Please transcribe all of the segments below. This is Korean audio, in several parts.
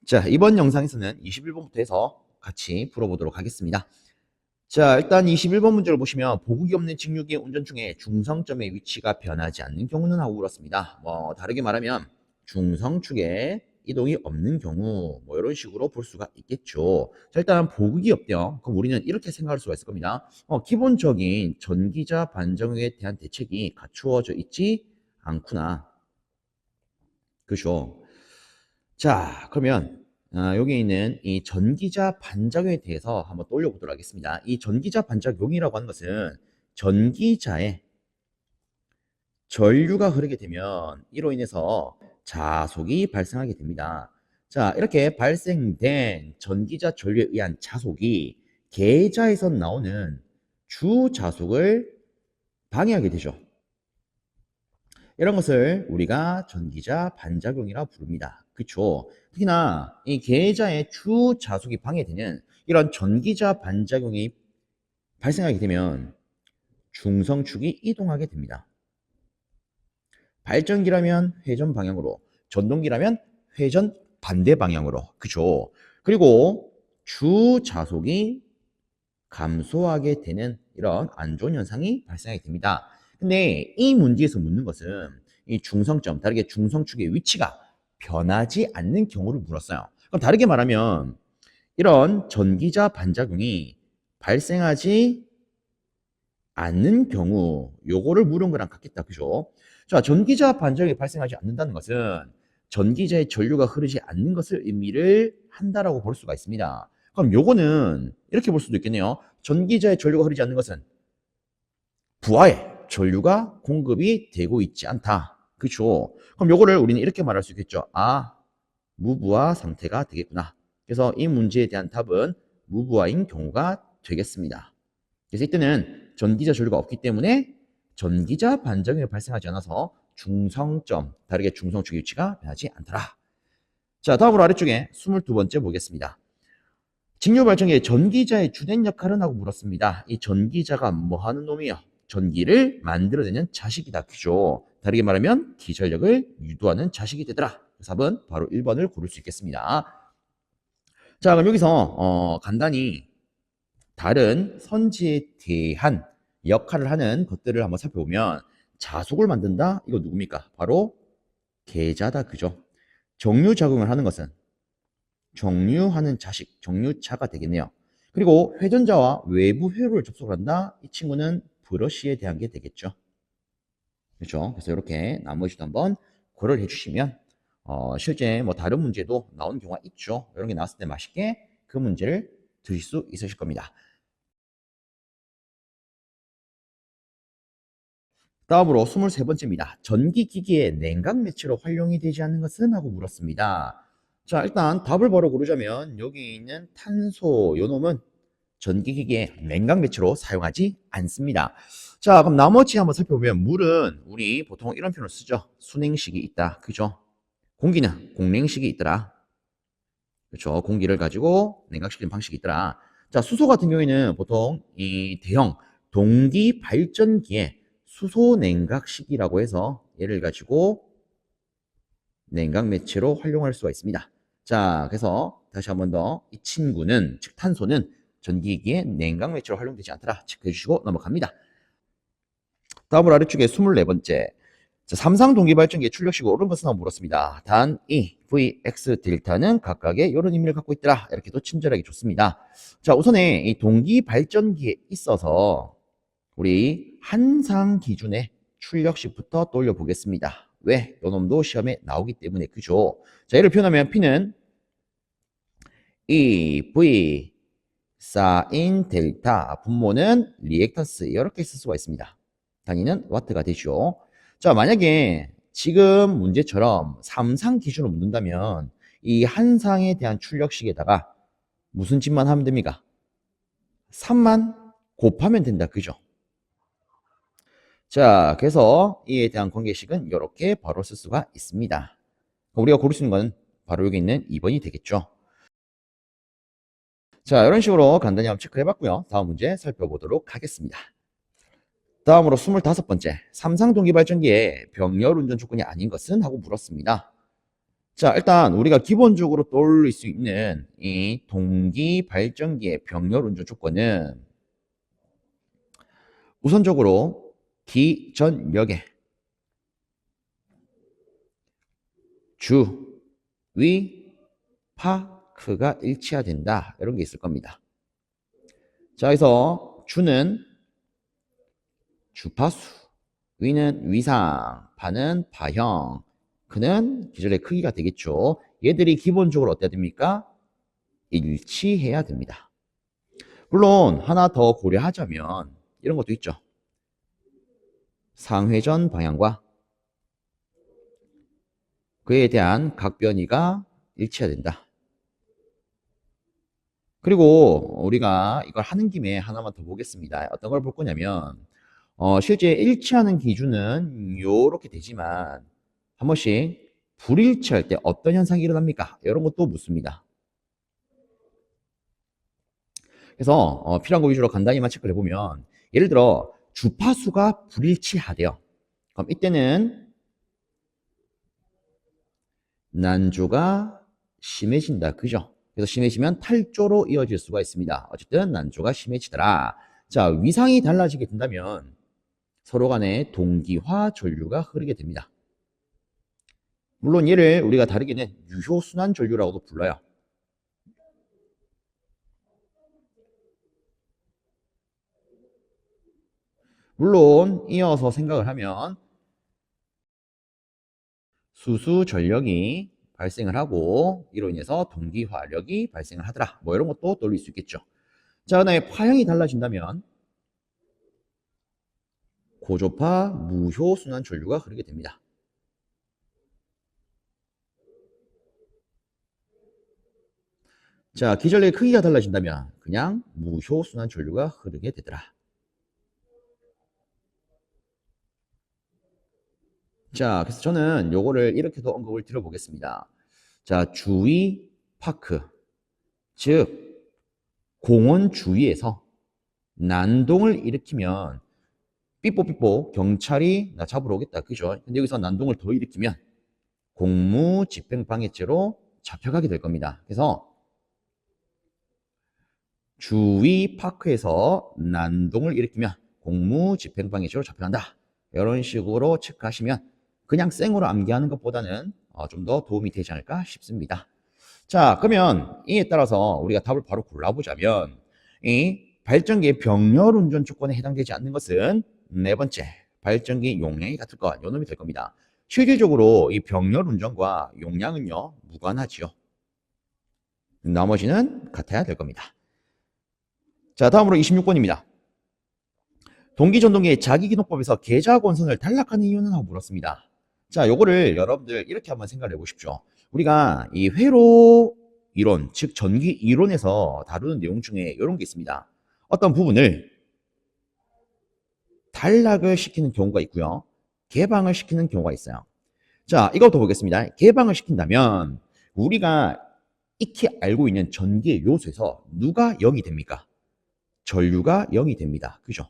자, 이번 영상에서는 21번부터 해서 같이 풀어보도록 하겠습니다. 자, 일단 21번 문제를 보시면 보국이 없는 직류기의 운전 중에 중성점의 위치가 변하지 않는 경우는 하고 물었습니다. 다르게 말하면 중성축에 이동이 없는 경우 이런 식으로 볼 수가 있겠죠. 자, 일단 보국이 없대요. 그럼 우리는 이렇게 생각할 수가 있을 겁니다. 기본적인 전기자 반정에 대한 대책이 갖추어져 있지 않구나. 그죠? 자, 그러면 여기 있는 이 전기자 반작용에 대해서 한번 떠올려 보도록 하겠습니다. 이 전기자 반작용이라고 하는 것은 전기자에 전류가 흐르게 되면 이로 인해서 자속이 발생하게 됩니다. 자, 이렇게 발생된 전기자 전류에 의한 자속이 계자에서 나오는 주자속을 방해하게 되죠. 이런 것을 우리가 전기자 반작용이라 부릅니다. 그쵸? 특히나 이 계자의 주자속이 방해되는 이런 전기자 반작용이 발생하게 되면 중성축이 이동하게 됩니다. 발전기라면 회전 방향으로, 전동기라면 회전 반대 방향으로. 그쵸? 그리고 주자속이 감소하게 되는 이런 안 좋은 현상이 발생하게 됩니다. 근데 이 문제에서 묻는 것은 이 중성점, 다르게 중성축의 위치가 변하지 않는 경우를 물었어요. 그럼 다르게 말하면 이런 전기자 반작용이 발생하지 않는 경우 요거를 물은 거랑 같겠다. 그죠? 자, 전기자 반작용이 발생하지 않는다는 것은 전기자의 전류가 흐르지 않는 것을 의미를 한다라고 볼 수가 있습니다. 그럼 요거는 이렇게 볼 수도 있겠네요. 전기자의 전류가 흐르지 않는 것은 부하에 전류가 공급이 되고 있지 않다. 그렇죠? 그럼 요거를 우리는 이렇게 말할 수 있겠죠. 무부하 상태가 되겠구나. 그래서 이 문제에 대한 답은 무부하인 경우가 되겠습니다. 그래서 이때는 전기자 전류가 없기 때문에 전기자 반작용이 발생하지 않아서 중성점, 다르게 중성축의 위치가 변하지 않더라. 자, 다음으로 아래쪽에 22번째 보겠습니다. 직류 발전기의 전기자의 주된 역할은 하고 물었습니다. 이 전기자가 뭐 하는 놈이요? 전기를 만들어내는 자식이다. 그죠? 다르게 말하면 기전력을 유도하는 자식이 되더라. 답은 바로 1번을 고를 수 있겠습니다. 자, 그럼 여기서 간단히 다른 선지에 대한 역할을 하는 것들을 한번 살펴보면 자속을 만든다? 이거 누굽니까? 바로 계자다. 그죠? 정류작용을 하는 것은 정류하는 자식, 정류차가 되겠네요. 그리고 회전자와 외부 회로를 접속을 한다. 이 친구는 브러쉬에 대한 게 되겠죠. 그렇죠? 그래서 이렇게 나머지도 한번 고려를 해주시면 실제 뭐 다른 문제도 나오는 경우가 있죠. 이런 게 나왔을 때 맛있게 그 문제를 드실 수 있으실 겁니다. 다음으로 23번째입니다. 전기기기의 냉각 매체로 활용이 되지 않는 것은? 하고 물었습니다. 자, 일단 답을 바로 고르자면 여기 있는 탄소 요놈은 전기기기의 냉각 매체로 사용하지 않습니다. 자, 그럼 나머지 한번 살펴보면 물은 우리 보통 이런 표현을 쓰죠. 순행식이 있다. 그죠? 공기는 공냉식이 있더라. 그렇죠? 공기를 가지고 냉각시키는 방식이 있더라. 자, 수소 같은 경우에는 보통 이 대형 동기 발전기에 수소 냉각식이라고 해서 얘를 가지고 냉각 매체로 활용할 수가 있습니다. 자, 그래서 다시 한번 더 이 친구는, 즉 탄소는 전기기기의 냉각 매체로 활용되지 않더라. 체크해 주시고 넘어갑니다. 다음으로 아래쪽에 24번째. 자, 삼상 동기발전기의 출력식을 옳은 것은? 하고 물었습니다. 단 E, V, X, 델타는 각각의 이런 의미를 갖고 있더라. 이렇게도 친절하게 줬습니다. 자, 우선에 이 동기발전기에 있어서 우리 한상 기준의 출력식부터 떠올려 보겠습니다. 왜? 요놈도 시험에 나오기 때문에. 그죠? 자, 얘를 표현하면 P는 E, V, 사인 델타, 분모는 리액턴스, 이렇게 쓸 수가 있습니다. 단위는 와트가 되죠. 자, 만약에 지금 문제처럼 삼상 기준으로 묻는다면 이 한 상에 대한 출력식에다가 무슨 짓만 하면 됩니까? 3만 곱하면 된다. 그죠? 자, 그래서 이에 대한 관계식은 이렇게 바로 쓸 수가 있습니다. 우리가 고를 수 있는 건 바로 여기 있는 2번이 되겠죠. 자, 이런 식으로 간단히 한번 체크해 봤고요. 다음 문제 살펴보도록 하겠습니다. 다음으로 25번째. 삼상 동기발전기의 병렬 운전 조건이 아닌 것은? 하고 물었습니다. 자, 일단 우리가 기본적으로 떠올릴 수 있는 이 동기 발전기의 병렬 운전 조건은 우선적으로 기전력의 주, 위, 파크가 일치해야 된다. 이런 게 있을 겁니다. 자, 그래서 주는 주파수, 위는 위상, 파는 파형, 크는 기절의 크기가 되겠죠. 얘들이 기본적으로 어때야 됩니까? 일치해야 됩니다. 물론 하나 더 고려하자면 이런 것도 있죠. 상회전 방향과 그에 대한 각변이가 일치해야 된다. 그리고 우리가 이걸 하는 김에 하나만 더 보겠습니다. 어떤 걸 볼 거냐면 실제 일치하는 기준은 이렇게 되지만 한 번씩 불일치할 때 어떤 현상이 일어납니까? 이런 것도 묻습니다. 그래서 필요한 거 위주로 간단히만 체크를 해보면 예를 들어 주파수가 불일치하대요. 그럼 이때는 난조가 심해진다. 그죠? 그래서 심해지면 탈조로 이어질 수가 있습니다. 어쨌든 난조가 심해지더라. 자, 위상이 달라지게 된다면 서로 간에 동기화 전류가 흐르게 됩니다. 물론 얘를 우리가 다르게는 유효순환 전류라고도 불러요. 물론 이어서 생각을 하면 수수 전력이 발생을 하고 이로 인해서 동기화력이 발생을 하더라. 뭐 이런 것도 떠올릴 수 있겠죠. 자, 그다음에 파형이 달라진다면 고조파 무효순환 전류가 흐르게 됩니다. 자, 기전력의 크기가 달라진다면 그냥 무효순환 전류가 흐르게 되더라. 자, 그래서 저는 요거를 이렇게도 언급을 드려보겠습니다. 자, 주위 파크, 즉 공원 주위에서 난동을 일으키면 삐뽀삐뽀 경찰이 나 잡으러 오겠다. 그죠? 근데 여기서 난동을 더 일으키면 공무집행방해죄로 잡혀가게 될 겁니다. 그래서 주위 파크에서 난동을 일으키면 공무집행방해죄로 잡혀간다. 이런 식으로 체크하시면 그냥 생으로 암기하는 것보다는 좀 더 도움이 되지 않을까 싶습니다. 자, 그러면 이에 따라서 우리가 답을 바로 골라보자면 이 발전기의 병렬 운전 조건에 해당되지 않는 것은 네 번째, 발전기 용량이 같을 것, 요 놈이 될 겁니다. 실질적으로 이 병렬 운전과 용량은요, 무관하지요. 나머지는 같아야 될 겁니다. 자, 다음으로 26번입니다. 동기전동기의 자기기동법에서 계좌권선을 단락하는 이유는? 하고 물었습니다. 자, 요거를 여러분들 이렇게 한번 생각을 해보십시오. 우리가 이 회로 이론, 즉 전기 이론에서 다루는 내용 중에 이런 게 있습니다. 어떤 부분을 단락을 시키는 경우가 있고요. 개방을 시키는 경우가 있어요. 자, 이것도 보겠습니다. 개방을 시킨다면 우리가 익히 알고 있는 전기의 요소에서 누가 0이 됩니까? 전류가 0이 됩니다. 그죠?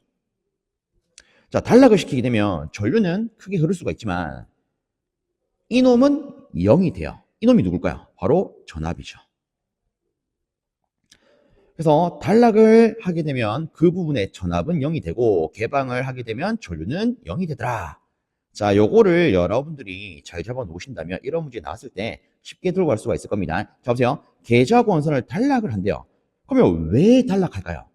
자, 단락을 시키게 되면 전류는 크게 흐를 수가 있지만 이놈은 0이 돼요. 이놈이 누굴까요? 바로 전압이죠. 그래서 단락을 하게 되면 그 부분의 전압은 0이 되고 개방을 하게 되면 전류는 0이 되더라. 자, 요거를 여러분들이 잘 잡아 놓으신다면 이런 문제 나왔을 때 쉽게 들고 갈 수가 있을 겁니다. 자, 보세요. 계좌권선을 단락을 한대요. 그러면 왜 단락할까요?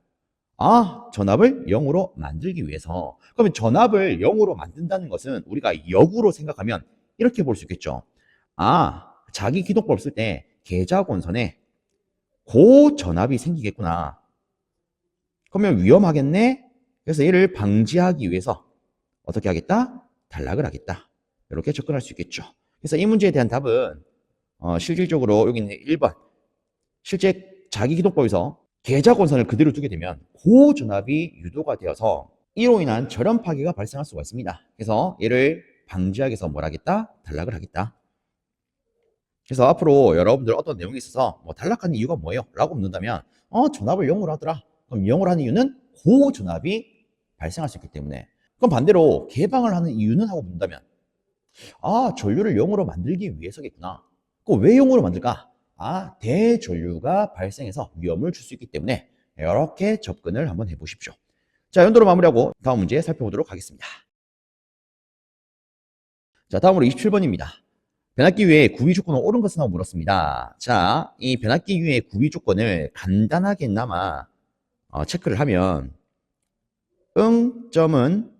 아, 전압을 0으로 만들기 위해서. 그러면 전압을 0으로 만든다는 것은 우리가 역으로 생각하면 이렇게 볼 수 있겠죠. 아, 자기 기동법 쓸 때 계좌권선에 고전압이 생기겠구나. 그러면 위험하겠네? 그래서 얘를 방지하기 위해서 어떻게 하겠다? 단락을 하겠다. 이렇게 접근할 수 있겠죠. 그래서 이 문제에 대한 답은 실질적으로 여기 있는 1번. 실제 자기 기동법에서 계좌권선을 그대로 두게 되면 고전압이 유도가 되어서 이로 인한 절연 파괴가 발생할 수가 있습니다. 그래서 얘를 방지하기 위해서 뭘 하겠다? 단락을 하겠다. 그래서 앞으로 여러분들 어떤 내용에 있어서 뭐 단락하는 이유가 뭐예요? 라고 묻는다면 전압을 0으로 하더라. 그럼 0으로 하는 이유는 고전압이 발생할 수 있기 때문에. 그럼 반대로 개방을 하는 이유는? 하고 묻는다면 아, 전류를 0으로 만들기 위해서겠구나. 그 왜 용으로 만들까? 대전류가 발생해서 위험을 줄 수 있기 때문에 이렇게 접근을 한번 해보십시오. 자, 연도로 마무리하고 다음 문제 살펴보도록 하겠습니다. 자, 다음으로 27번입니다. 변압기 위에 구위 조건은 옳은 것은 하고 물었습니다. 자, 이 변압기 위에 구위 조건을 간단하게나마 체크를 하면 점은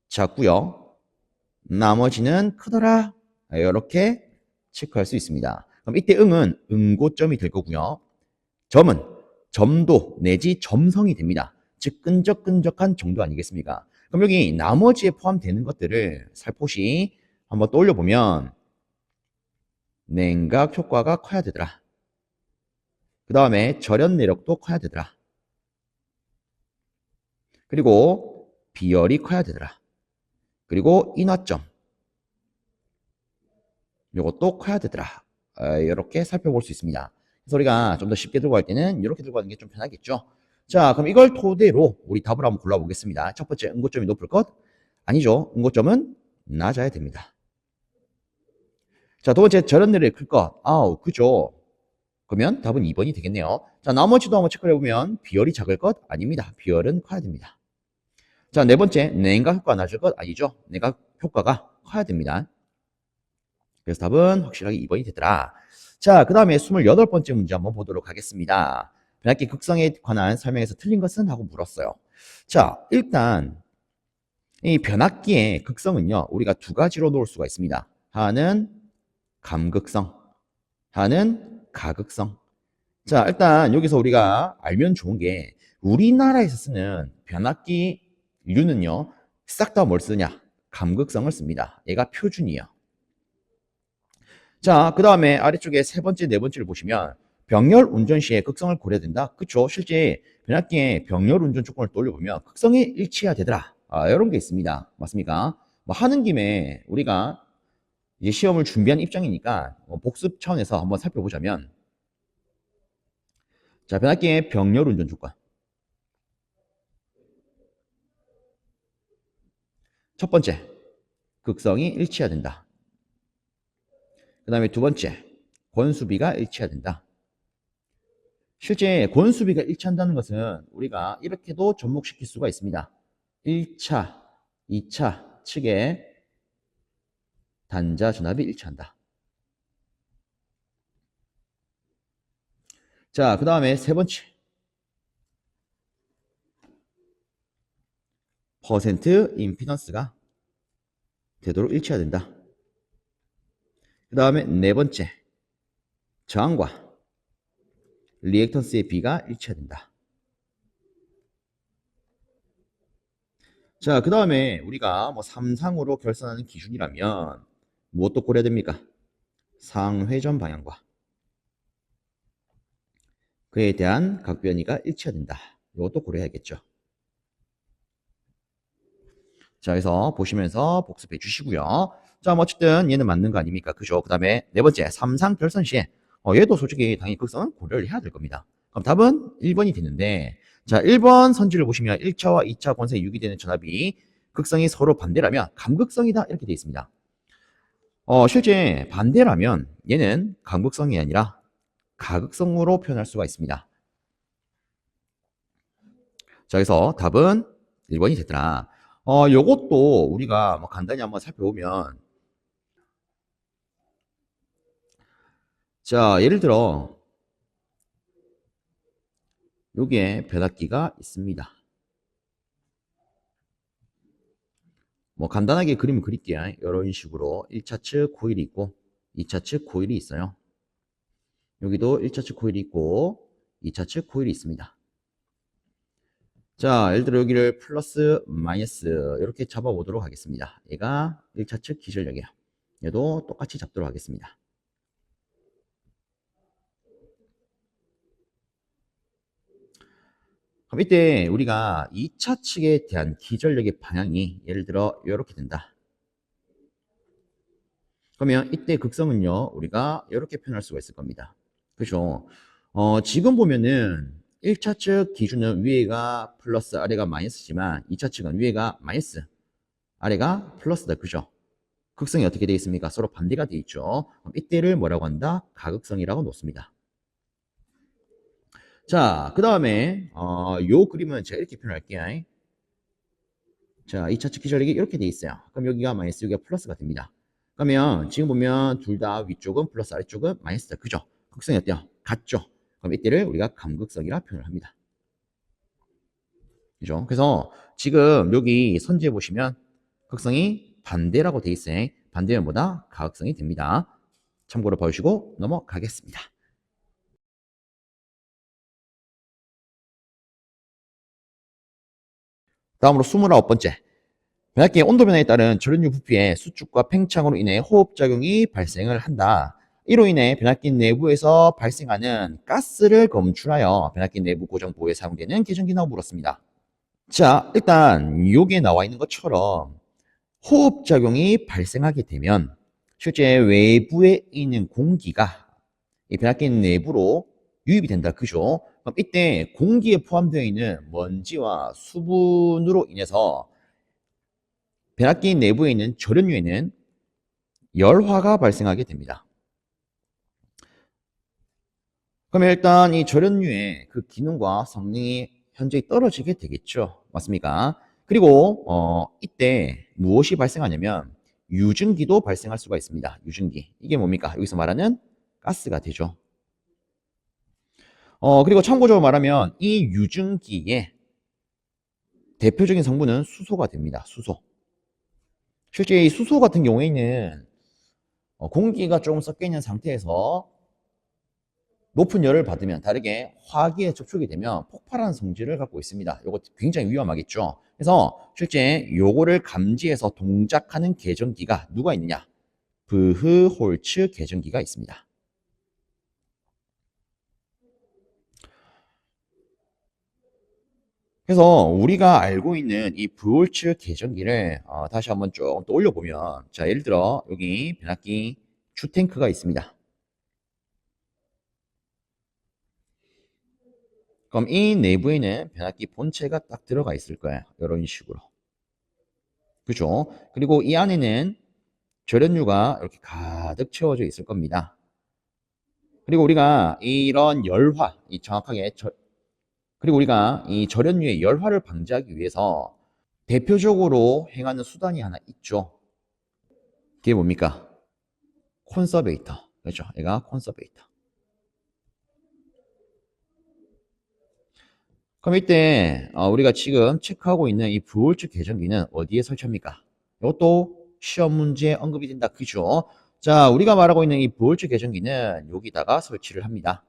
작고요. 나머지는 크더라. 이렇게 체크할 수 있습니다. 그럼 이때 응은 응고점이 될 거고요. 점은 점도 내지 점성이 됩니다. 즉 끈적끈적한 정도 아니겠습니까? 그럼 여기 나머지에 포함되는 것들을 살포시 한번 떠올려 보면 냉각 효과가 커야 되더라. 그 다음에 절연 내력도 커야 되더라. 그리고 비열이 커야 되더라. 그리고 인화점 요것도 커야 되더라. 이렇게 살펴볼 수 있습니다. 그래서 우리가 좀 더 쉽게 들고 갈 때는 이렇게 들고 가는 게 좀 편하겠죠. 자, 그럼 이걸 토대로 우리 답을 한번 골라보겠습니다. 첫 번째, 응고점이 높을 것? 아니죠. 응고점은 낮아야 됩니다. 자, 두 번째, 절연 내력이 클 것? 그죠. 그러면 답은 2번이 되겠네요. 자, 나머지도 한번 체크를 해보면 비열이 작을 것? 아닙니다. 비열은 커야 됩니다. 자, 네 번째, 냉각 효과가 낮을 것? 아니죠. 냉각 효과가 커야 됩니다. 그래서 답은 확실하게 2번이 되더라. 자, 그 다음에 28번째 문제 한번 보도록 하겠습니다. 변압기 극성에 관한 설명에서 틀린 것은? 하고 물었어요. 자, 일단 이 변압기의 극성은요, 우리가 두 가지로 놓을 수가 있습니다. 하나는 감극성, 하나는 가극성. 자, 일단 여기서 우리가 알면 좋은 게 우리나라에서 쓰는 변압기류는요, 싹 다 뭘 쓰냐? 감극성을 씁니다. 얘가 표준이에요. 자, 그 다음에 아래쪽에 세 번째, 네 번째를 보시면 병렬 운전 시에 극성을 고려해야 된다. 그쵸? 실제 변압기의 병렬 운전 조건을 떠올려보면 극성이 일치해야 되더라. 이런 게 있습니다. 맞습니까? 뭐 하는 김에 우리가 이제 시험을 준비한 입장이니까 복습 차원에서 한번 살펴보자면 자, 변압기의 병렬 운전 조건. 첫 번째, 극성이 일치해야 된다. 그 다음에 두 번째, 권수비가 일치해야 된다. 실제 권수비가 일치한다는 것은 우리가 이렇게도 접목시킬 수가 있습니다. 1차, 2차 측의 단자 전압이 일치한다. 자, 그 다음에 세 번째, 퍼센트 임피던스가 되도록 일치해야 된다. 그 다음에 네 번째, 저항과 리액턴스의 비가 일치해야 된다. 자, 그 다음에 우리가 뭐 3상으로 결산하는 기준이라면 무엇도 고려해야 됩니까? 상회전 방향과 그에 대한 각변이가 일치해야 된다. 이것도 고려해야겠죠. 자, 그래서 보시면서 복습해 주시고요. 자, 뭐 어쨌든 얘는 맞는 거 아닙니까? 그죠? 그 다음에 네 번째, 3상 결선 시에 얘도 솔직히 당연히 극성은 고려를 해야 될 겁니다. 그럼 답은 1번이 되는데 자, 1번 선지를 보시면 1차와 2차 권성에 유기되는 전압이 극성이 서로 반대라면 감극성이다 이렇게 되어 있습니다. 실제 반대라면 얘는 감극성이 아니라 가극성으로 표현할 수가 있습니다. 자, 그래서 답은 1번이 되더라. 요것도 우리가 뭐 간단히 한번 살펴보면 자, 예를 들어 여기에 변압기가 있습니다. 뭐 간단하게 그림을 그릴게요. 이런 식으로 1차 측 코일이 있고 2차 측 코일이 있어요. 여기도 1차 측 코일이 있고 2차 측 코일이 있습니다. 자, 예를 들어 여기를 플러스 마이너스 이렇게 잡아보도록 하겠습니다. 얘가 1차 측 기전력이에요. 얘도 똑같이 잡도록 하겠습니다. 그럼 이때 우리가 2차 측에 대한 기전력의 방향이 예를 들어 이렇게 된다. 그러면 이때 극성은요, 우리가 이렇게 표현할 수가 있을 겁니다. 그죠? 지금 보면은 1차 측 기준은 위에가 플러스 아래가 마이너스지만 2차 측은 위에가 마이너스 아래가 플러스다. 그죠? 극성이 어떻게 되어 있습니까? 서로 반대가 되어 있죠. 그럼 이때를 뭐라고 한다? 가극성이라고 놓습니다. 자, 그 다음에 요 그림은 제가 이렇게 표현할게요. 자, 2차 측기 전력이 이렇게 돼 있어요. 그럼 여기가 마이너스, 여기가 플러스가 됩니다. 그러면 지금 보면 둘 다 위쪽은 플러스, 아래쪽은 마이너스다. 그죠? 극성이 어때요? 같죠? 그럼 이때를 우리가 감극성이라 표현을 합니다. 그죠? 그래서 지금 여기 선지에 보시면 극성이 반대라고 돼 있어요. 반대면 뭐다? 가극성이 됩니다. 참고로 봐주시고 넘어가겠습니다. 다음으로 29번째. 변압기의 온도 변화에 따른 전류류 부피의 수축과 팽창으로 인해 호흡작용이 발생을 한다. 이로 인해 변압기 내부에서 발생하는 가스를 검출하여 변압기 내부 고정 보호에 사용되는 계정기라고 물었습니다. 자, 일단 여기에 나와 있는 것처럼 호흡작용이 발생하게 되면 실제 외부에 있는 공기가 이 변압기 내부로 유입이 된다. 그죠? 그럼 이때 공기에 포함되어 있는 먼지와 수분으로 인해서 변압기 내부에 있는 절연유에는 열화가 발생하게 됩니다. 그러면 일단 이 절연유의 그 기능과 성능이 현저히 떨어지게 되겠죠. 맞습니까? 그리고 이때 무엇이 발생하냐면 유증기도 발생할 수가 있습니다. 유증기. 이게 뭡니까? 여기서 말하는 가스가 되죠. 그리고 참고적으로 말하면 이 유증기의 대표적인 성분은 수소가 됩니다. 수소. 실제 이 수소 같은 경우에는 공기가 조금 섞여 있는 상태에서 높은 열을 받으면 다르게 화기에 접촉이 되면 폭발하는 성질을 갖고 있습니다. 이거 굉장히 위험하겠죠. 그래서 실제 요거를 감지해서 동작하는 계정기가 누가 있느냐? 브흐홀츠 계정기가 있습니다. 그래서 우리가 알고 있는 이 브홀츠 계정기를 다시 한번 좀 또 올려보면, 자, 예를 들어 여기 변압기 주탱크가 있습니다. 그럼 이 내부에는 변압기 본체가 딱 들어가 있을 거예요. 이런 식으로. 그죠? 그리고 이 안에는 절연유가 이렇게 가득 채워져 있을 겁니다. 그리고 우리가 이런 열화, 그리고 우리가 이 절연유의 열화를 방지하기 위해서 대표적으로 행하는 수단이 하나 있죠. 그게 뭡니까? 콘서베이터. 그렇죠? 얘가 콘서베이터. 그럼 이때 우리가 지금 체크하고 있는 이 브홀츠 계정기는 어디에 설치합니까? 이것도 시험 문제에 언급이 된다. 그죠? 자, 우리가 말하고 있는 이 브홀츠 계정기는 여기다가 설치를 합니다.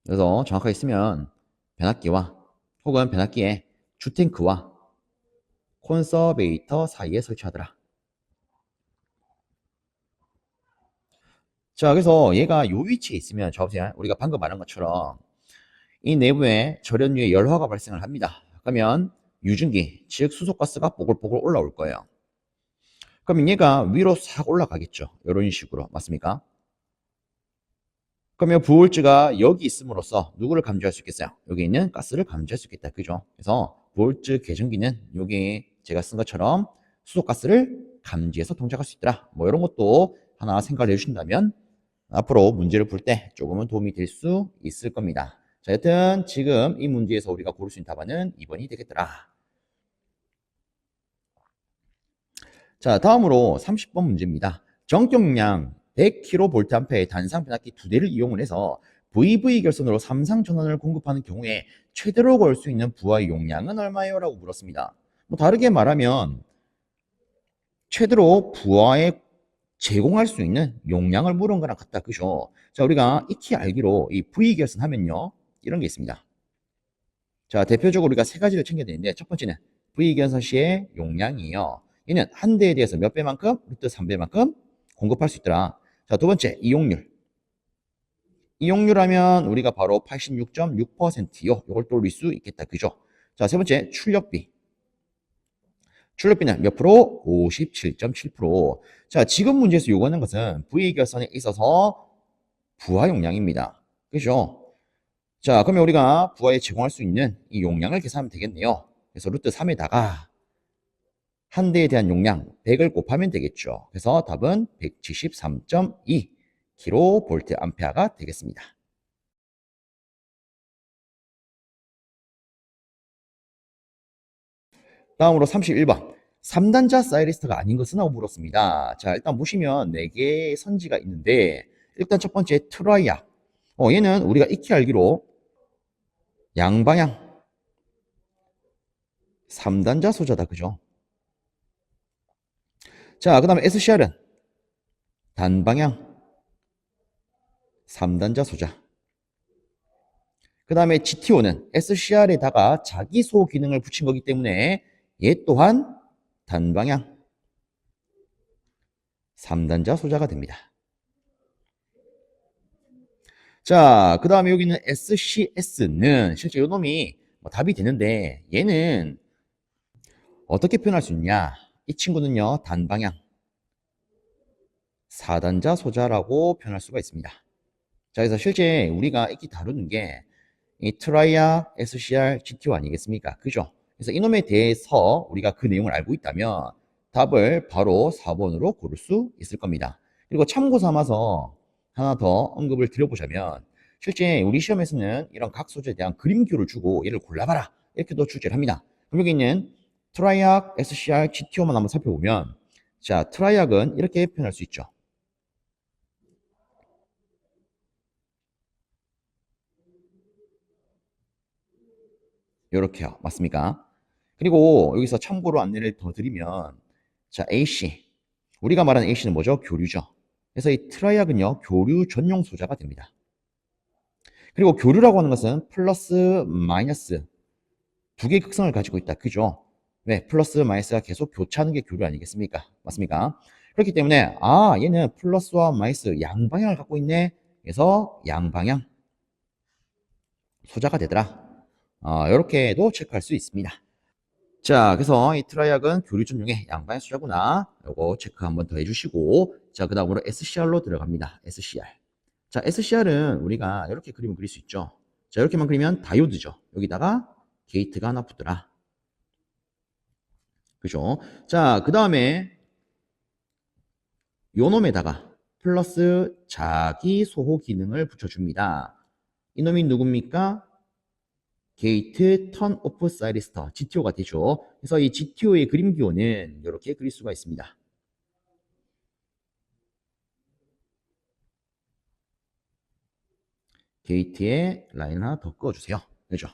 그래서 정확하게 쓰면 변압기와 혹은 변압기의 주탱크와 콘서베이터 사이에 설치하더라. 자, 그래서 얘가 요 위치에 있으면 자 보세요. 우리가 방금 말한 것처럼 이 내부에 절연유의 열화가 발생을 합니다. 그러면 유증기, 즉 수소가스가 뽀글뽀글 올라올 거예요. 그러면 얘가 위로 싹 올라가겠죠. 이런 식으로. 맞습니까? 그러면 부홀즈가 여기 있음으로써 누구를 감지할 수 있겠어요? 여기 있는 가스를 감지할 수 있겠다. 그죠? 그래서 부홀즈 계정기는 여기 제가 쓴 것처럼 수소가스를 감지해서 동작할 수 있더라. 뭐 이런 것도 하나 생각을 해주신다면 앞으로 문제를 풀 때 조금은 도움이 될 수 있을 겁니다. 자, 여튼 지금 이 문제에서 우리가 고를 수 있는 답안은 2번이 되겠더라. 자, 다음으로 30번 문제입니다. 정격량 100kVA의 단상 변압기 2대를 이용을 해서 VV 결선으로 삼상 전원을 공급하는 경우에 최대로 걸 수 있는 부하의 용량은 얼마예요? 라고 물었습니다. 뭐 다르게 말하면 최대로 부하에 제공할 수 있는 용량을 물은 거랑 같다. 그죠? 자, 우리가 익히 알기로 이 V 결선 하면요. 이런 게 있습니다. 자, 대표적으로 우리가 세 가지를 챙겨야 되는데 첫 번째는 V 결선 시의 용량이에요. 얘는 한 대에 대해서 몇 배만큼? 루트 3배만큼 공급할 수 있더라. 자, 두 번째, 이용률. 이용률 하면 우리가 바로 86.6%요. 이걸 또 올릴 수 있겠다. 그죠? 자, 세 번째, 출력비. 출력비는 몇 프로? 57.7%. 자, 지금 문제에서 요구하는 것은 V 결선에 있어서 부하 용량입니다. 그죠? 자, 그러면 우리가 부하에 제공할 수 있는 이 용량을 계산하면 되겠네요. 그래서 루트 3에다가 한 대에 대한 용량 100을 곱하면 되겠죠. 그래서 답은 173.2 킬로볼트 암페어가 되겠습니다. 다음으로 31번. 3단자 사이리스터가 아닌 것은? 하고 물었습니다. 자, 일단 보시면 4개의 선지가 있는데 일단 첫 번째 트라이아. 얘는 우리가 익히 알기로 양방향 3단자 소자다. 그죠? 자, 그 다음에 SCR은 단방향 3단자 소자. 그 다음에 GTO는 SCR에다가 자기소 기능을 붙인 거기 때문에 얘 또한 단방향 3단자 소자가 됩니다. 자, 그 다음에 여기는 SCS는 실제 요 놈이 답이 되는데 얘는 어떻게 표현할 수 있냐? 이 친구는요, 단방향 4단자 소자라고 표현할 수가 있습니다. 자, 그래서 실제 우리가 익히 다루는 게 이 트라이아, SCR, GTO 아니겠습니까? 그죠? 그래서 이놈에 대해서 우리가 그 내용을 알고 있다면 답을 바로 4번으로 고를 수 있을 겁니다. 그리고 참고 삼아서 하나 더 언급을 드려보자면 실제 우리 시험에서는 이런 각 소재에 대한 그림표를 주고 얘를 골라봐라 이렇게도 출제를 합니다. 그럼 여기 있는 트라이악, SCR, GTO만 한번 살펴보면 자, 트라이악은 이렇게 표현할 수 있죠. 요렇게요. 맞습니까? 그리고 여기서 참고로 안내를 더 드리면 자, AC. 우리가 말하는 AC는 뭐죠? 교류죠. 그래서 이 트라이악은요, 교류 전용 소자가 됩니다. 그리고 교류라고 하는 것은 플러스, 마이너스 두 개의 극성을 가지고 있다. 그죠? 네, 플러스, 마이너스가 계속 교차하는 게 교류 아니겠습니까? 맞습니까? 그렇기 때문에 얘는 플러스와 마이너스 양방향을 갖고 있네. 그래서 양방향 소자가 되더라. 이렇게도 체크할 수 있습니다. 자, 그래서 이 트라이악은 교류 전용의 양방향 소자구나. 요거 체크 한번 더 해주시고, 자, 그 다음으로 SCR로 들어갑니다. SCR. 자, SCR은 우리가 이렇게 그림을 그릴 수 있죠. 자, 이렇게만 그리면 다이오드죠. 여기다가 게이트가 하나 붙더라. 그죠? 자, 그 다음에 요놈에다가 플러스 자기 소호 기능을 붙여줍니다. 이놈이 누굽니까? 게이트 턴 오프 사이리스터 GTO가 되죠. 그래서 이 GTO의 그림 기호는 이렇게 그릴 수가 있습니다. 게이트에 라인 하나 더 그어주세요. 그죠?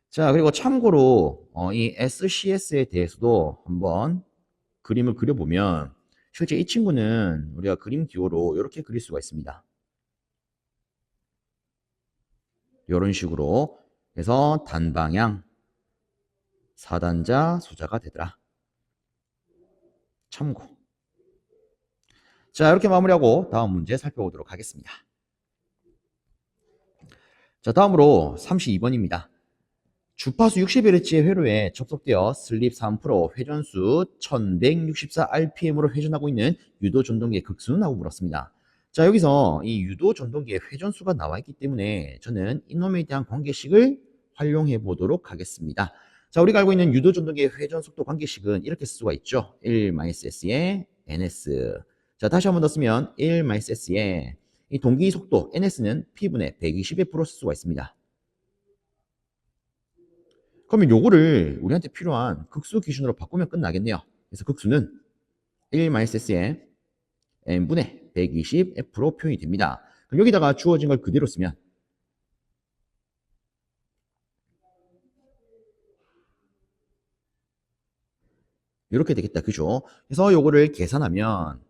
자, 그리고 참고로 이 SCS에 대해서도 한번 그림을 그려보면 실제 이 친구는 우리가 그림 기호로 이렇게 그릴 수가 있습니다. 이런 식으로 해서 단방향 4단자 소자가 되더라. 참고. 자, 이렇게 마무리하고 다음 문제 살펴보도록 하겠습니다. 자, 다음으로 32번입니다. 주파수 60Hz의 회로에 접속되어 슬립 3%, 회전수 1164rpm으로 회전하고 있는 유도 전동기의 극수는? 하고 물었습니다. 자, 여기서 이 유도 전동기의 회전수가 나와 있기 때문에 저는 이놈에 대한 관계식을 활용해 보도록 하겠습니다. 자, 우리가 알고 있는 유도 전동기의 회전 속도 관계식은 이렇게 쓸 수가 있죠. 1-s의 ns. 자, 다시 한번 더 쓰면 1-s의 이 동기 속도 ns는 p분의 120f로 쓸 수가 있습니다. 그러면 요거를 우리한테 필요한 극수 기준으로 바꾸면 끝나겠네요. 그래서 극수는 1-s의 n분의 120f로 표현이 됩니다. 그럼 여기다가 주어진 걸 그대로 쓰면 이렇게 되겠다. 그죠? 그래서 요거를 계산하면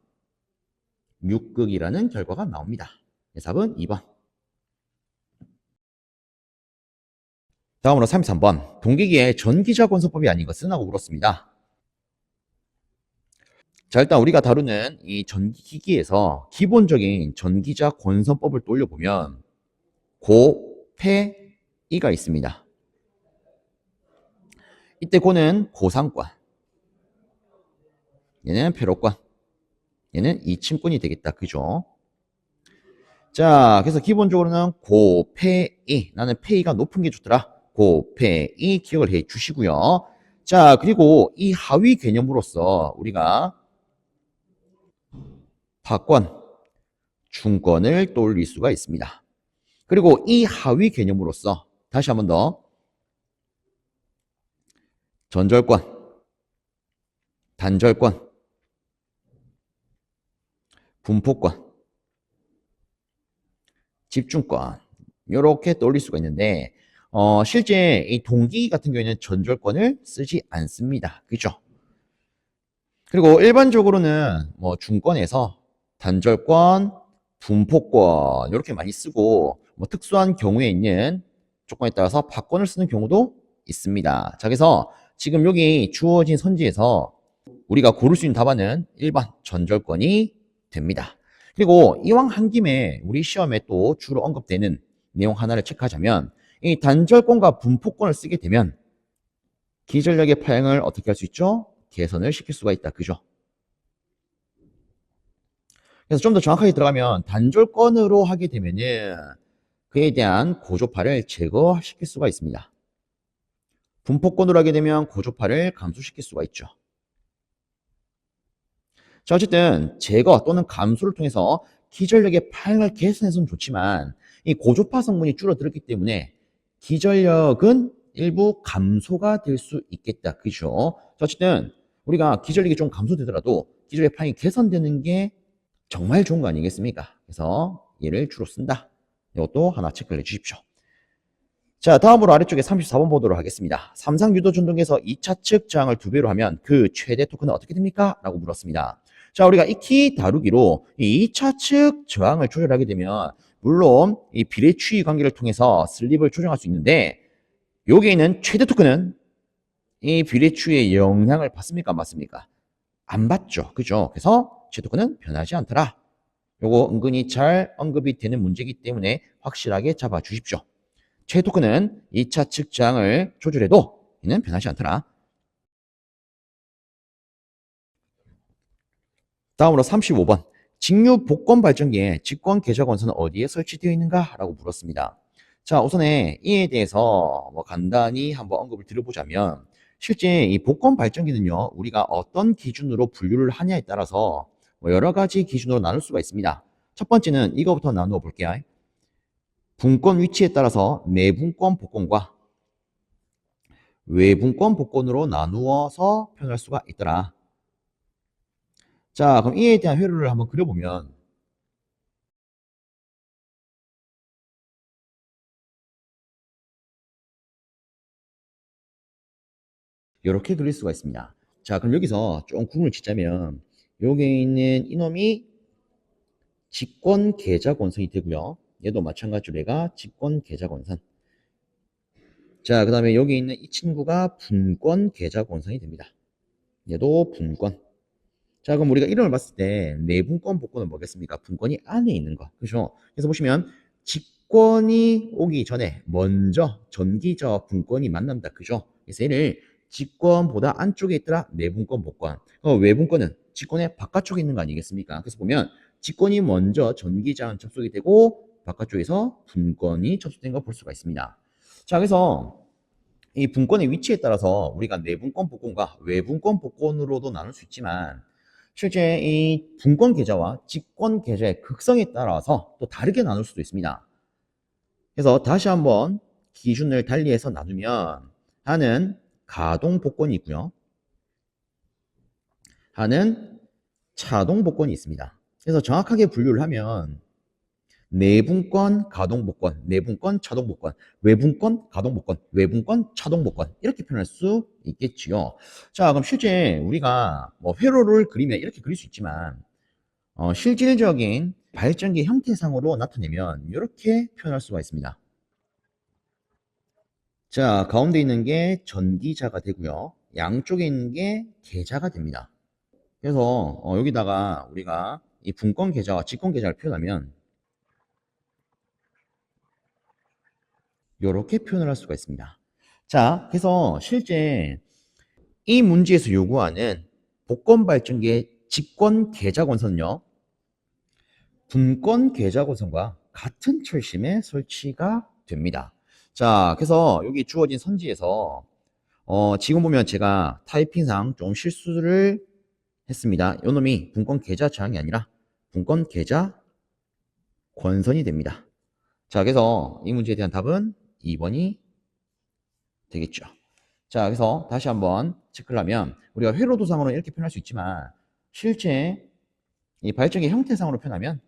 6극이라는 결과가 나옵니다. 답은 2번. 다음으로 33번. 동기기의 전기자 건설법이 아닌 것은? 하고 물었습니다. 자, 일단 우리가 다루는 이 전기기기에서 기본적인 전기자 건설법을 떠올려보면 고, 패, 이가 있습니다. 이때 고는 고상권, 얘는 패로권, 얘는 이침권이 되겠다. 그죠? 자, 그래서 기본적으로는 고, 패, 이. 나는 패, 이가 높은 게 좋더라. 고, 패, 이 기억을 해 주시고요. 자, 그리고 이 하위 개념으로서 우리가 하권, 중권을 떠올릴 수가 있습니다. 그리고 이 하위 개념으로서 다시 한번 더 전절권, 단절권, 분포권, 집중권 이렇게 떠올릴 수가 있는데 실제 이 동기 같은 경우에는 전절권을 쓰지 않습니다. 그죠? 그리고 일반적으로는 뭐 중권에서 단절권, 분포권 이렇게 많이 쓰고 뭐 특수한 경우에 있는 조건에 따라서 파권을 쓰는 경우도 있습니다. 자, 그래서 지금 여기 주어진 선지에서 우리가 고를 수 있는 답안은 1번 전절권이 됩니다. 그리고 이왕 한 김에 우리 시험에 또 주로 언급되는 내용 하나를 체크하자면 이 단절권과 분포권을 쓰게 되면 기전력의 파형을 어떻게 할 수 있죠? 개선을 시킬 수가 있다. 그죠? 그래서 좀 더 정확하게 들어가면 단절권으로 하게 되면은 그에 대한 고조파를 제거시킬 수가 있습니다. 분포권으로 하게 되면 고조파를 감소시킬 수가 있죠. 자, 어쨌든 제거 또는 감소를 통해서 기전력의 파형을 개선해서는 좋지만 이 고조파 성분이 줄어들었기 때문에 기전력은 일부 감소가 될 수 있겠다. 그죠? 자, 어쨌든 우리가 기전력이 좀 감소되더라도 기전력의 파형이 개선되는 게 정말 좋은 거 아니겠습니까? 그래서 얘를 주로 쓴다. 이것도 하나 체크를 해 주십시오. 자, 다음으로 아래쪽에 34번 보도록 하겠습니다. 삼상 유도 전동에서 2차 측 저항을 2배로 하면 그 최대 토크는 어떻게 됩니까? 라고 물었습니다. 자, 우리가 익히 다루기로 이 2차 측 저항을 조절하게 되면 물론 이 비례추이 관계를 통해서 슬립을 조정할 수 있는데 여기에 있는 최대 토크는 이 비례추이의 영향을 받습니까? 안 받습니까? 안 받죠. 그죠? 그래서 최대 토크는 변하지 않더라. 요거 은근히 잘 언급이 되는 문제이기 때문에 확실하게 잡아 주십시오. 최대 토크는 2차 측 저항을 조절해도 이는 변하지 않더라. 다음으로 35번. 직류 복권 발전기에 직권 계좌 권선은 어디에 설치되어 있는가? 라고 물었습니다. 자, 우선에 이에 대해서 뭐 간단히 한번 언급을 드려보자면 실제 이 복권 발전기는요, 우리가 어떤 기준으로 분류를 하냐에 따라서 뭐 여러 가지 기준으로 나눌 수가 있습니다. 첫 번째는 이거부터 나누어 볼게요. 분권 위치에 따라서 내분권 복권과 외분권 복권으로 나누어서 표현할 수가 있더라. 자, 그럼 이에 대한 회로를 한번 그려보면 이렇게 그릴 수가 있습니다. 자, 그럼 여기서 좀 구분을 짓자면 여기에 있는 이놈이 직권 계좌 권선이 되고요. 얘도 마찬가지로 얘가 직권 계좌 권선. 자, 그 다음에 여기 있는 이 친구가 분권 계좌 권선이 됩니다. 얘도 분권. 자, 그럼 우리가 이름을 봤을 때 내분권 복권은 뭐겠습니까? 분권이 안에 있는 거. 그죠? 그래서 보시면 직권이 오기 전에 먼저 전기자와 분권이 만난다. 그죠? 그래서 얘를 직권보다 안쪽에 있더라. 내분권 복권. 외분권은 직권의 바깥쪽에 있는 거 아니겠습니까? 그래서 보면 직권이 먼저 전기자와 접속이 되고 바깥쪽에서 분권이 접속된 걸 볼 수가 있습니다. 자, 그래서 이 분권의 위치에 따라서 우리가 내분권 복권과 외분권 복권으로도 나눌 수 있지만 실제 이 분권 계좌와 직권 계좌의 극성에 따라서 또 다르게 나눌 수도 있습니다. 그래서 다시 한번 기준을 달리해서 나누면 하는 가동 복권이 있고요. 하는 차동 복권이 있습니다. 그래서 정확하게 분류를 하면 내분권 가동복권, 내분권 차동복권, 외분권 가동복권, 외분권 차동복권 이렇게 표현할 수 있겠지요. 자, 그럼 실제 우리가 뭐 회로를 그리면 이렇게 그릴 수 있지만 실질적인 발전기 형태상으로 나타내면 이렇게 표현할 수가 있습니다. 자, 가운데 있는 게 전기자가 되고요. 양쪽에 있는 게 계좌가 됩니다. 그래서 여기다가 우리가 이 분권 계좌와 직권 계좌를 표현하면 이렇게 표현을 할 수가 있습니다. 자, 그래서 실제 이 문제에서 요구하는 복권 발전기의 직권 계좌 권선은요, 분권 계좌 권선과 같은 철심에 설치가 됩니다. 자, 그래서 여기 주어진 선지에서 지금 보면 제가 타이핑상 좀 실수를 했습니다. 요놈이 분권 계좌 저항이 아니라 분권 계좌 권선이 됩니다. 자, 그래서 이 문제에 대한 답은 2번이 되겠죠. 자, 그래서 다시 한번 체크를 하면 우리가 회로도상으로 이렇게 표현할 수 있지만 실제 이 발적의 형태상으로 표현하면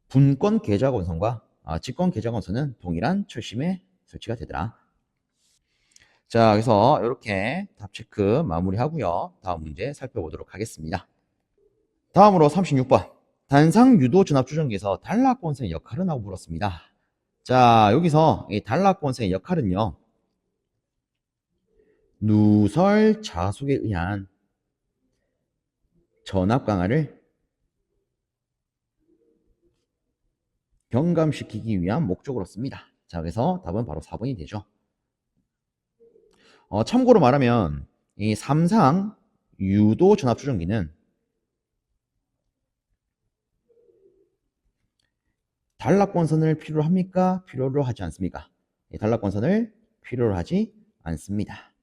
분권 계좌 권선과 직권 계좌 권선은 동일한 철심에 설치가 되더라. 자, 그래서 이렇게 답 체크 마무리하고요. 다음 문제 살펴보도록 하겠습니다. 다음으로 36번. 단상 유도 전압 조정기에서 단락권선의 역할은 하고 물었습니다. 자, 여기서 이 단락권선의 역할은요. 누설 자속에 의한 전압 강화를 경감시키기 위한 목적으로 씁니다. 자, 그래서 답은 바로 4번이 되죠. 참고로 말하면 이 3상 유도 전압 조정기는 단락권선을 필요로 합니까? 필요로 하지 않습니까? 단락권선을 필요로 하지 않습니다.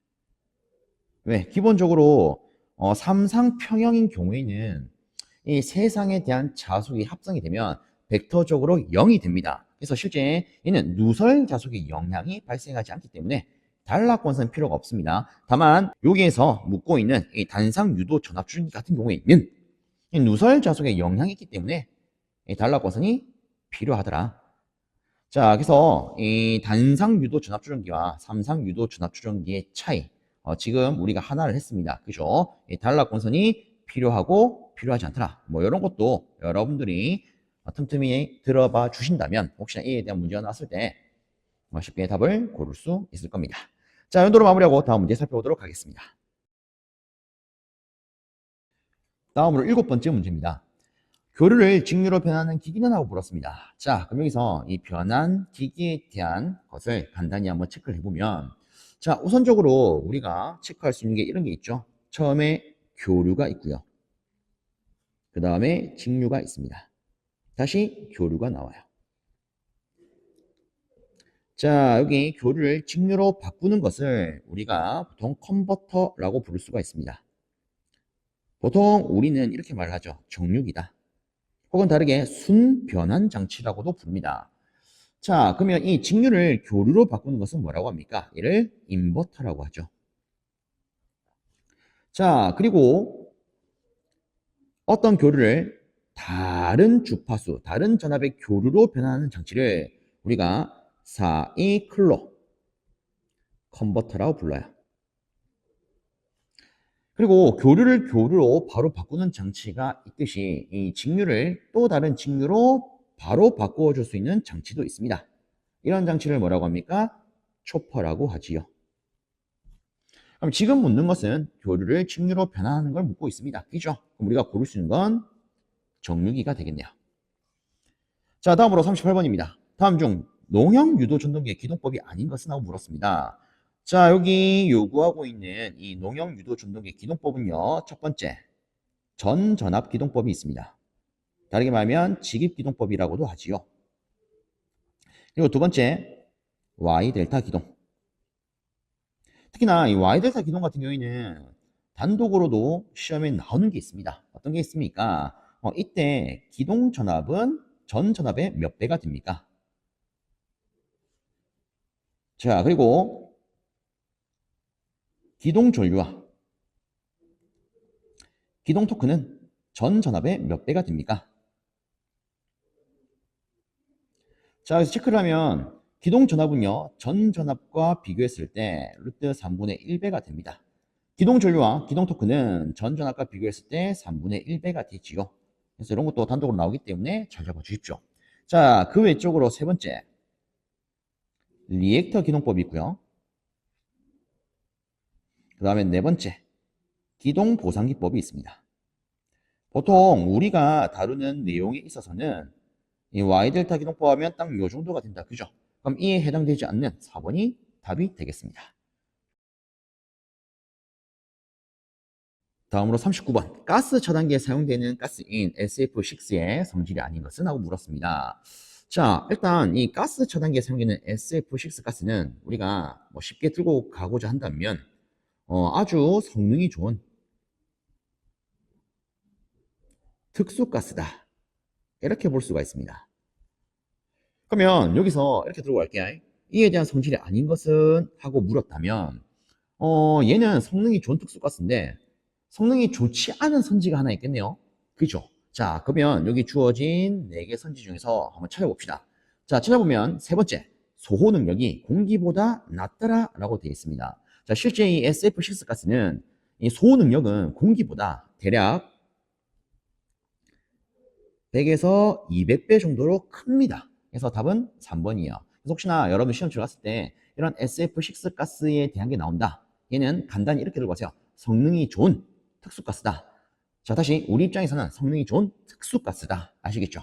왜? 기본적으로 3상 평형인 경우에는 이 세상에 대한 자속이 합성이 되면 벡터적으로 0이 됩니다. 그래서 실제 얘는 누설 자속의 영향이 발생하지 않기 때문에 단락권선 필요가 없습니다. 다만 여기에서 묻고 있는 이 단상 유도 전압 조정기 같은 경우에는 이 누설 자속의 영향이 있기 때문에 이 단락권선이 필요하더라. 자, 그래서 이 단상 유도 전압 조정기와 삼상 유도 전압 조정기의 차이. 지금 우리가 하나를 했습니다. 그죠? 이 단락권선이 필요하고 필요하지 않더라. 뭐 이런 것도 여러분들이 틈틈이 들어봐 주신다면 혹시나 이에 대한 문제가 나왔을 때 쉽게 답을 고를 수 있을 겁니다. 자, 연도로 마무리하고 다음 문제 살펴보도록 하겠습니다. 다음으로 7번째 문제입니다. 교류를 직류로 변하는 기기는 하고 물었습니다. 자, 그럼 여기서 이 변한 기기에 대한 것을 간단히 한번 체크를 해보면 자, 우선적으로 우리가 체크할 수 있는 게 이런 게 있죠. 처음에 교류가 있고요. 그 다음에 직류가 있습니다. 다시 교류가 나와요. 자, 여기 교류를 직류로 바꾸는 것을 우리가 보통 컨버터라고 부를 수가 있습니다. 보통 우리는 이렇게 말을 하죠. 정류기다. 혹은 다르게 순변환 장치라고도 부릅니다. 자, 그러면 이 직류를 교류로 바꾸는 것은 뭐라고 합니까? 이를 인버터라고 하죠. 자, 그리고 어떤 교류를 다른 주파수, 다른 전압의 교류로 변환하는 장치를 우리가 사이클로 컨버터라고 불러요. 그리고 교류를 교류로 바로 바꾸는 장치가 있듯이 이 직류를 또 다른 직류로 바로 바꾸어 줄 수 있는 장치도 있습니다. 이런 장치를 뭐라고 합니까? 초퍼라고 하지요. 그럼 지금 묻는 것은 교류를 직류로 변환하는 걸 묻고 있습니다. 그죠? 그럼 우리가 고를 수 있는 건 정류기가 되겠네요. 자, 다음으로 38번입니다. 다음 중 농형 유도 전동기의 기동법이 아닌 것은 하고 물었습니다. 자, 여기 요구하고 있는 이 농형 유도 전동기의 기동법은요. 첫 번째, 전전압 기동법이 있습니다. 다르게 말하면 직입 기동법이라고도 하지요. 그리고 두 번째, Y 델타 기동. 특히나 이 Y 델타 기동 같은 경우에는 단독으로도 시험에 나오는 게 있습니다. 어떤 게 있습니까? 이때 기동 전압은 전 전압의 몇 배가 됩니까? 자, 그리고 기동 전류와 기동 토크는 전 전압의 몇 배가 됩니까? 자, 그래서 체크를 하면 기동 전압은요, 전 전압과 비교했을 때 루트 3분의 1배가 됩니다. 기동 전류와 기동 토크는 전 전압과 비교했을 때 3분의 1배가 되지요. 그래서 이런 것도 단독으로 나오기 때문에 잘 잡아 주십시오. 자, 그 외적으로 세 번째, 리액터 기동법이 있고요. 그 다음에 네 번째, 기동 보상기법이 있습니다. 보통 우리가 다루는 내용에 있어서는 이 Y 델타 기동법 하면 딱 요 정도가 된다. 그죠? 그럼 이에 해당되지 않는 4번이 답이 되겠습니다. 다음으로 39번. 가스 차단기에 사용되는 가스인 SF6의 성질이 아닌 것은? 하고 물었습니다. 자, 일단 이 가스 차단기에 사용되는 SF6 가스는 우리가 뭐 쉽게 들고 가고자 한다면 아주 성능이 좋은 특수가스다. 이렇게 볼 수가 있습니다. 그러면 여기서 이렇게 들고 갈게요. 이에 대한 성질이 아닌 것은? 하고 물었다면 얘는 성능이 좋은 특수가스인데 성능이 좋지 않은 선지가 하나 있겠네요. 그죠? 자, 그러면 여기 주어진 4개 선지 중에서 한번 찾아봅시다. 자, 찾아보면 세 번째, 소호 능력이 공기보다 낮더라 라고 되어 있습니다. 자, 실제 이 SF6 가스는 이 소호 능력은 공기보다 대략 100에서 200배 정도로 큽니다. 그래서 답은 3번이에요. 그래서 혹시나 여러분 시험 치러 갔을 때 이런 SF6 가스에 대한 게 나온다. 얘는 간단히 이렇게 들고 가세요. 성능이 좋은 특수가스다. 자, 다시 우리 입장에서는 성능이 좋은 특수가스다. 아시겠죠?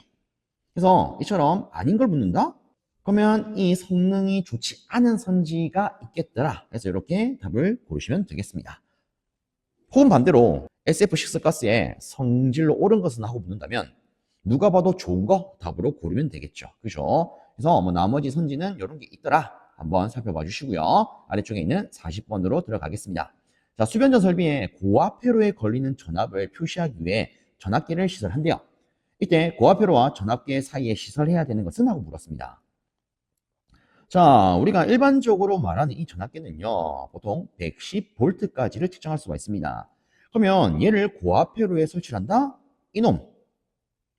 그래서 이처럼 아닌 걸 묻는다? 그러면 이 성능이 좋지 않은 선지가 있겠더라. 그래서 이렇게 답을 고르시면 되겠습니다. 혹은 반대로 SF6 가스의 성질로 옳은 것은 하고 묻는다면 누가 봐도 좋은 거 답으로 고르면 되겠죠. 그죠? 그래서 뭐 나머지 선지는 이런 게 있더라. 한번 살펴봐 주시고요. 아래쪽에 있는 40번으로 들어가겠습니다. 자, 수변전 설비에 고압 회로에 걸리는 전압을 표시하기 위해 전압계를 시설한대요. 이때 고압 회로와 전압계 사이에 시설해야 되는 것은? 하고 물었습니다. 자, 우리가 일반적으로 말하는 이 전압계는요, 보통 110V까지를 측정할 수가 있습니다. 그러면 얘를 고압 회로에 설치한다? 이놈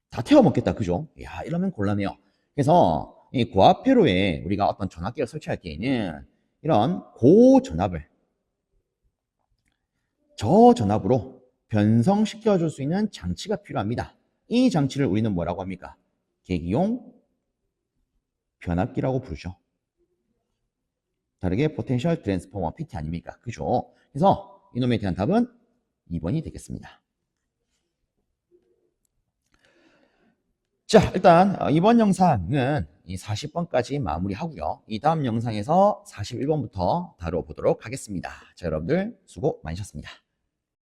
다 태워먹겠다. 그죠? 야, 이러면 곤란해요. 그래서 이 고압 회로에 우리가 어떤 전압계를 설치할 때에는 이런 고전압을 저전압으로 변성시켜 줄 수 있는 장치가 필요합니다. 이 장치를 우리는 뭐라고 합니까? 계기용 변압기라고 부르죠. 다르게 포텐셜 트랜스포머 PT 아닙니까? 그죠? 그래서 이놈에 대한 답은 2번이 되겠습니다. 자, 일단 이번 영상은 이 40번까지 마무리하고요. 이 다음 영상에서 41번부터 다뤄보도록 하겠습니다. 자, 여러분들 수고 많으셨습니다.